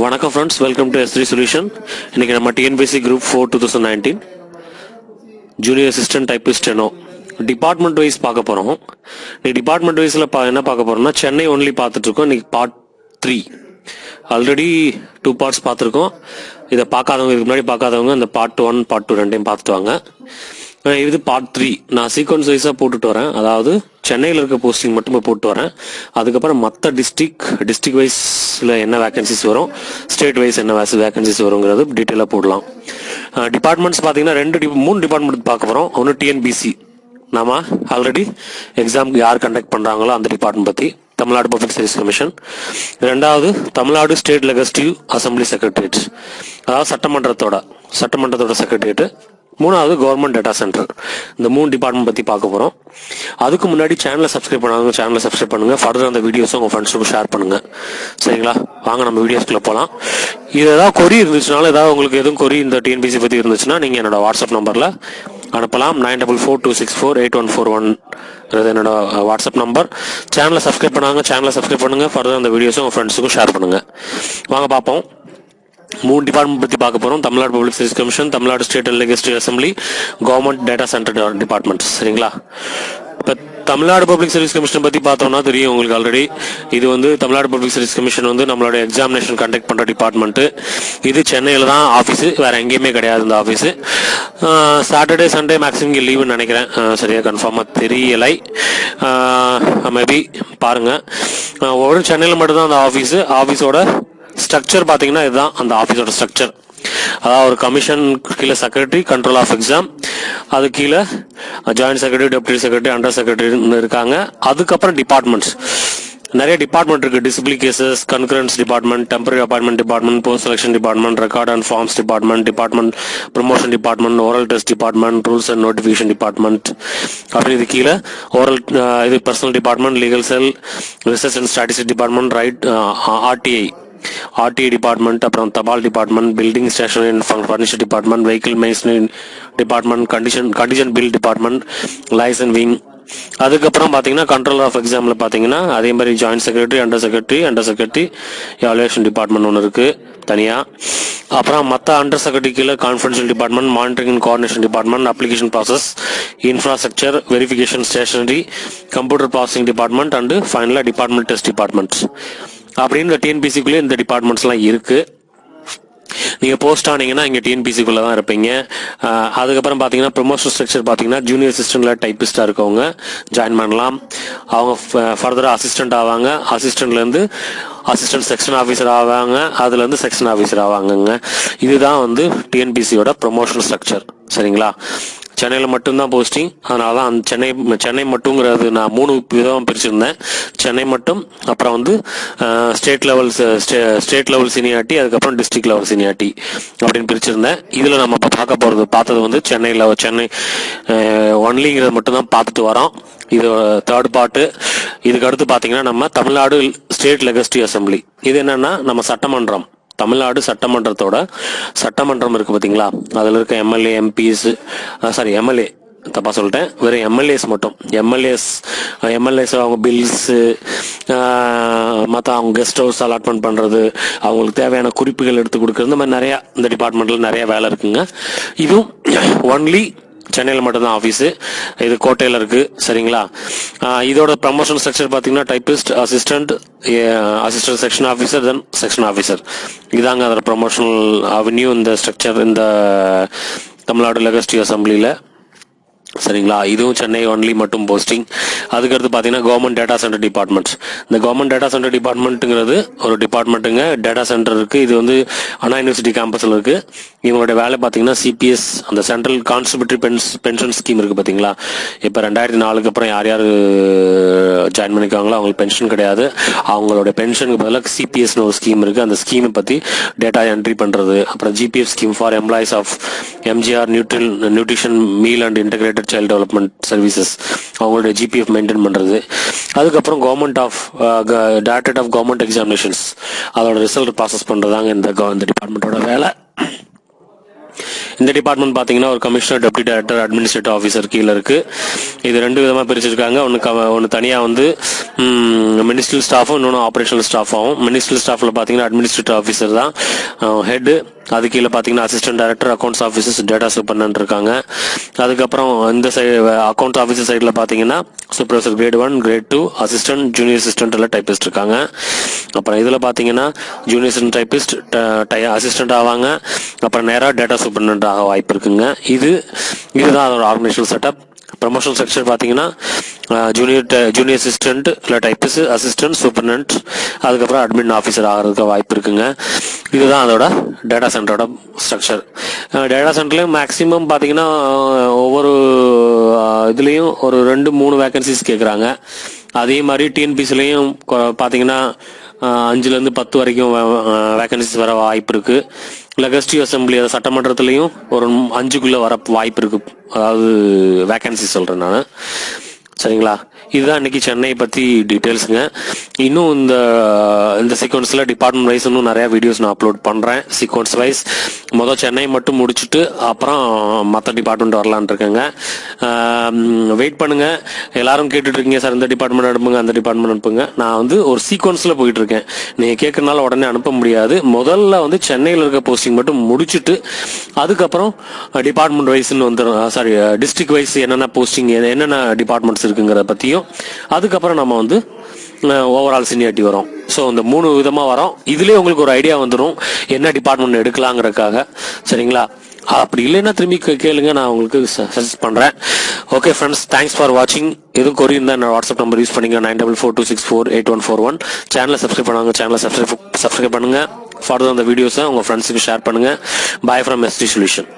வணக்கம் friends, welcome to S3 solution. இன்னைக்கு நம்ம TNPSC Group 4 2019 junior assistant typist steno department wise பார்க்க போகிறோம். இன்னைக்கு டிபார்ட்மெண்ட் வைஸில் என்ன பார்க்க போகிறோம்னா சென்னை ஒன்லி பார்த்துட்டு இருக்கோம். இன்னைக்கு பார்ட் 3 ஆல்ரெடி 2 பார்ட்ஸ் பார்த்துருக்கோம். இதை பார்க்காதவங்க, இதுக்கு முன்னாடி பார்க்காதவங்க இந்த பார்ட் 1 பார்ட் 2 ரெண்டையும் பார்த்துட்டு வாங்க. இது பார்ட் 3. நான் சீக்வன்ஸ் வைஸாக போட்டுட்டு வரேன். அதாவது சென்னையில் இருக்க போஸ்டிங் மட்டுமே போட்டு வரேன். அதுக்கப்புறம் மற்ற டிஸ்ட்ரிக்ட் வைஸில் என்ன வேகன்சிஸ் வரும், ஸ்டேட் வைஸ் என்ன வேகன்சிஸ் வருங்கிறது டீட்டெயிலாக போடலாம். டிபார்ட்மெண்ட்ஸ் பார்த்தீங்கன்னா 3 டிபார்ட்மெண்ட் பார்க்க போகிறோம். ஒன்று TNPSC, நாம ஆல்ரெடி எக்ஸாம் யார் கண்டக்ட் பண்ணுறாங்களோ அந்த டிபார்ட்மெண்ட் பற்றி, தமிழ்நாடு பப்ளிக் சர்வீஸ் கமிஷன். ரெண்டாவது Tamil Nadu state legislative assembly secretariat, அதாவது சட்டமன்றத்தோட செக்ரட்டரியேட். மூணாவது கவர்மெண்ட் டேட்டா சென்டர். இந்த 3 டிபார்ட்மெண்ட் பற்றி பார்க்க போகிறோம். அதுக்கு முன்னாடி சேனலை சப்ஸ்கிரைப் பண்ணாங்க, சேனலை சப்ஸ்கிரைப் பண்ணுங்கள். ஃபர்தர் அந்த வீடியோஸும் உங்கள் ஃப்ரெண்ட்ஸுக்கு ஷேர் பண்ணுங்கள். சரிங்களா? வாங்க நம்ம வீடியோஸ்குள்ளே போகலாம். இது ஏதாவது கொரி இருந்துச்சுனாலும், ஏதாவது உங்களுக்கு எதுவும் கொரி இந்த TNPSC பற்றி இருந்துச்சுன்னா நீங்கள் என்னோட வாட்ஸ்அப் நம்பரில் அனுப்பலாம். 9442648141 என்னோட வாட்ஸ்அப் நம்பர். சேனலை சப்ஸ்கிரைப் பண்ணுங்கள். ஃபர்தர் அந்த வீடியோஸும் உங்கள் ஃப்ரெண்ட்ஸுக்கும் ஷேர் பண்ணுங்கள். வாங்க பார்ப்போம். 3 டிபார்ட்மெண்ட் பற்றி பார்க்க போகிறோம். Tamil Nadu public service commission, Tamil Nadu state and legislative assembly, government data centre departments. சரிங்களா? இப்போ தமிழ்நாடு பப்ளிக் சர்வீஸ் கமிஷன் பற்றி பார்த்தோம்னா தெரியும் உங்களுக்கு ஆல்ரெடி. இது தமிழ்நாடு பப்ளிக் சர்வீஸ் கமிஷன் நம்மளோட எக்ஸாமினேஷன் கண்டக்ட் பண்ணுற டிபார்ட்மெண்ட்டு. இது சென்னையில் தான் ஆஃபீஸு, வேறு எங்கேயுமே கிடையாது இந்த ஆஃபீஸு. சாட்டர்டே சண்டே மேக்ஸிமம் இங்கே லீவுன்னு நினைக்கிறேன். சரியாக கன்ஃபார்மாக தெரியலை. மேபி பாருங்கள். ஒரு சென்னையில் மட்டும்தான் அந்த ஆஃபீஸோட ஸ்ட்ரக்சர் பார்த்தீங்கன்னா இதுதான் அந்த ஆஃபீஸோட ஸ்ட்ரக்சர். அதாவது ஒரு கமிஷன் கீழே செக்ரட்டரி, கண்ட்ரோல் ஆஃப் எக்ஸாம், அது கீழே joint secretary, deputy secretary, under செக்ரட்டரின்னு இருக்காங்க. அதுக்கப்புறம் டிபார்ட்மெண்ட்ஸ் நிறைய டிபார்ட்மெண்ட் இருக்கு. Discipline cases, concurrence department, temporary appointment department, post selection department, record and forms department, promotion department, oral test department, rules and notification department. அப்படி இது கீழே oral personnel department, legal cell, research and statistics department, right, RTA department, அப்புறம் தபால் department, building stationery and furniture department, vehicle maintenance department, condition bill department, licence wing. அதுக்கப்புறம் பார்த்தீங்கன்னா control of எக்ஸாம்ல பார்த்தீங்கன்னா அதே மாதிரி joint secretary, under secretary evaluation department ஒன்று இருக்கு தனியா. அப்புறம் மற்ற அண்டர் செக்ரட்டரி கீழே confidential department, monitoring and coordination department, application process, infrastructure, verification stationery, computer processing department and ஃபைனலாக டிபார்ட்மெண்ட் டெஸ்ட் டிபார்ட்மெண்ட்ஸ். அப்படின்னு இந்த TNPSC-க்குள்ளே இந்த டிபார்ட்மெண்ட்ஸ்லாம் இருக்கு. நீங்கள் போஸ்ட் ஆனீங்கன்னா இங்கே TNPSC-க்குள்ளே தான் இருப்பீங்க. அதுக்கப்புறம் பார்த்தீங்கன்னா ப்ரொமோஷன் ஸ்ட்ரக்சர் பார்த்தீங்கன்னா ஜூனியர் அசிஸ்டன்ட்ல டைப்பிஸ்டாக இருக்கவங்க ஜாயின் பண்ணலாம். அவங்க ஃபர்தராக அசிஸ்டன்ட் ஆவாங்க. அசிஸ்டன்ட்லேருந்து அசிஸ்டன்ட் செக்ஷன் ஆஃபீஸர் ஆவாங்க. அதுலேருந்து செக்ஷன் ஆஃபீஸர் ஆவாங்கங்க. இதுதான் TNPSC-யோட ப்ரொமோஷன் ஸ்ட்ரக்சர். சரிங்களா? சென்னையில் மட்டும்தான் போஸ்டிங். அதனால தான் சென்னை மட்டுங்கிறது நான் 3 விதமாக பிரிச்சிருந்தேன். சென்னை மட்டும், அப்புறம் ஸ்டேட் லெவல் சீனியாரிட்டி, அதுக்கப்புறம் டிஸ்ட்ரிக்ட் லெவல் சீனியாரிட்டி அப்படின்னு பிரிச்சிருந்தேன். இதில் நம்ம இப்போ பார்த்தது சென்னை ஒன்லிங்கிறத மட்டும்தான் பார்த்துட்டு வரோம். இது 3rd பார்ட்டு. இதுக்கு அடுத்து பார்த்தீங்கன்னா நம்ம தமிழ்நாடு ஸ்டேட் லெஜிஸ்லேட்டிவ் அசம்பிளி. இது என்னன்னா நம்ம சட்டமன்றம், தமிழ்நாடு சட்டமன்றம் இருக்கு பார்த்தீங்களா? அதில் இருக்க எம்எல்ஏ, எம்பிஸ், எம்எல்ஏ தப்பா சொல்லிட்டேன், வெறும் எம்எல்ஏஸ் மட்டும். எம்எல்ஏஸ் அவங்க பில்ஸ், மற்ற அவங்க கெஸ்ட் ஹவுஸ் அலாட்மெண்ட் பண்ணுறது, அவங்களுக்கு தேவையான குறிப்புகள் எடுத்து கொடுக்குறது, இந்த மாதிரி நிறையா இந்த டிபார்ட்மெண்ட்டில் நிறைய வேலை இருக்குங்க. இதுவும் ஒன்லி சென்னையில் மட்டும்தான் ஆஃபீஸு. இது கோட்டையில் இருக்கு. சரிங்களா? இதோட ப்ரமோஷன் ஸ்ட்ரக்சர் பார்த்தீங்கன்னா டைபிஸ்ட், அசிஸ்டன்ட் செக்ஷன் ஆஃபீஸர், தென் செக்ஷன் ஆஃபீஸர். இதாங்க அதோட ப்ரமோஷனல் அவென்யூ, இந்த ஸ்ட்ரக்சர் இந்த தமிழ்நாடு லெஜிஸ்லேட்டிவ் அசம்பிளியில். சரிங்களா? இதுவும் சென்னை ஒன்லி மட்டும் போஸ்டிங். அதுக்கடுத்து பார்த்தீங்கன்னா கவர்மெண்ட் டேட்டா சென்டர் டிபார்ட்மெண்ட்ஸ். இந்த கவர்மெண்ட் டேட்டா சென்டர் டிபார்ட்மெண்ட்டுங்கிறது ஒரு டிபார்ட்மெண்ட்டுங்க. டேட்டா சென்டர் இருக்கு. இது அண்ணா யூனிவர்சிட்டி கேம்பஸில் இருக்கு. இவங்களுடைய வேலை பார்த்தீங்கன்னா CPS, அந்த சென்ட்ரல் கான்ஸ்டிபியூட்டரி பென்ஷன் ஸ்கீம் இருக்கு பார்த்தீங்களா? இப்போ 2004க்கு அப்புறம் யார் ஜாயின் பண்ணிக்காங்களோ அவங்களுக்கு பென்ஷன் கிடையாது. அவங்களோட பென்ஷனுக்கு பதிலாக CPSனு ஒரு ஸ்கீம் இருக்கு. அந்த ஸ்கீமை பற்றி டேட்டா என்ட்ரி பண்ணுறது. அப்புறம் GPF scheme for employees of MGR nutrition meal and integrated child development services, அவங்களுடைய GPF மெயின்டைன் பண்ணுறது. அதுக்கப்புறம் டைரக்டரேட் ஆஃப் கவர்மெண்ட் எக்ஸாமினேஷன்ஸ், அதோட ரிசல்ட் ப்ராசஸ் பண்ணுறதாங்க இந்த டிபார்ட்மெண்ட்டோட வேலை. இந்த டிபார்ட்மெண்ட் பார்த்தீங்கன்னா ஒரு commissioner, deputy director, administrative officer கீழே இருக்கு. இது ரெண்டு விதமாக பிரிச்சிருக்காங்க. ஒன்று தனியாக வந்து மினிஸ்ட்ரியல் ஸ்டாஃபும், இன்னொன்று ஆப்ரேஷனல் ஸ்டாஃபாகவும். மினிஸ்ட்ரியல் ஸ்டாஃபில் பார்த்தீங்கன்னா அட்மினிஸ்ட்ரேட்டிவ் ஆஃபீஸர் தான் ஹெட். அது கீழே பார்த்தீங்கன்னா assistant director, accounts officers, data superintendent இருக்காங்க. அதுக்கப்புறம் இந்த சைடு அக்கௌண்ட்ஸ் ஆஃபீஸர் சைடில் பார்த்தீங்கன்னா supervisor grade 1, grade 2, assistant, junior assistant எல்லாம் டைபிஸ்ட் இருக்காங்க. அப்புறம் இதில் பார்த்தீங்கன்னா ஜூனியர் அசிஸ்டன்ட் டைபிஸ்ட் அசிஸ்டன்ட் ஆவாங்க. அப்புறம் நேராக டேட்டா சூப்பர்டென்ட் ஆக வாய்ப்பு இருக்குங்க. இதுதான் அதோட ஆர்கனைசேஷனல் செட்டப். ப்ரமோஷனல் ஸ்ட்ரக்சர் பார்த்தீங்கன்னா ஜூனியர் அசிஸ்டன்ட் இல்லை டைபிஸ்ட், அசிஸ்டன்ட், சூப்பர்டென்ட், அதுக்கப்புறம் அட்மின் ஆஃபீஸர் ஆகிறதுக்கு வாய்ப்பு இருக்குங்க. இதுதான் அதோட டேட்டா சென்டரோட ஸ்ட்ரக்சர். டேட்டா சென்டர்லையும் மேக்ஸிமம் பார்த்தீங்கன்னா ஒவ்வொரு இதுலேயும் ஒரு 2-3 வேகன்சிஸ் கேட்குறாங்க. அதே மாதிரி டிஎன்பிசிலையும் பார்த்தீங்கன்னா 5லேருந்து 10 வரைக்கும் வேகன்சிஸ் வர வாய்ப்பு இருக்கு. லெஜிஸ்லேட்டிவ் அசம்பிளி சட்டமன்றத்திலையும் ஒரு 5க்குள்ள வர வாய்ப்பு இருக்கு. அதாவது வேகன்சி சொல்றேன் நான். சரிங்களா? இதுதான் இன்னைக்கு சென்னை பத்தி டீட்டெயில்ஸுங்க. இன்னும் இந்த சீக்வன்ஸ்ல டிபார்ட்மெண்ட் வைஸ் இன்னும் நிறைய வீடியோஸ் நான் அப்லோட் பண்றேன். சீக்வன்ஸ் வைஸ் சென்னை மட்டும் முடிச்சுட்டு அப்புறம் மற்ற டிபார்ட்மெண்ட் வரலான் இருக்கேங்க. வெயிட் பண்ணுங்க. எல்லாரும் கேட்டுட்டு இருக்கீங்க, சார் இந்த டிபார்ட்மெண்ட் அனுப்புங்க, அந்த டிபார்ட்மெண்ட் அனுப்புங்க. நான் வந்து ஒரு சீக்வன்ஸ்ல போயிட்டு இருக்கேன். நீங்க கேட்கறதுனால உடனே அனுப்ப முடியாது. முதல்ல வந்து சென்னையில் இருக்க போஸ்டிங் மட்டும் முடிச்சுட்டு அதுக்கப்புறம் டிபார்ட்மெண்ட் வைஸ்ன்னு வந்து டிஸ்ட்ரிக்ட் வைஸ் என்னென்ன போஸ்டிங், என்னென்ன டிபார்ட்மெண்ட்ஸ் இருக்குங்கிறத பத்தியும், அதுக்கப்புறம் நம்ம வந்து ஓவரால் சீனியாரிட்டி வரும். ஸோ இந்த 3 விதமா வரும். இதுலயே உங்களுக்கு ஒரு ஐடியா வந்துடும் என்ன டிபார்ட்மெண்ட் எடுக்கலாங்கிறதுக்காக. சரிங்களா? அப்படி இல்லைன்னா திரும்பி கேளுங்க, நான் உங்களுக்கு சஜஸ்ட் பண்றேன். ஓகே ஃப்ரெண்ட்ஸ், தேங்க்ஸ் ஃபார் வாட்சிங். எதுவும் கொரி இருந்தால் நான் வாட்ஸ்அப் நம்பர் யூஸ் பண்ணிங்க 9442648141. சேனலை சப்ஸ்கிரைப் பண்ணுவாங்க. சேனலை சப்ஸ்கிரைப் பண்ணுங்க. ஃபார்தர் அந்த வீடியோஸை உங்க ஃப்ரெண்ட்ஸுக்கு ஷேர் பண்ணுங்க. Bye from ST solution.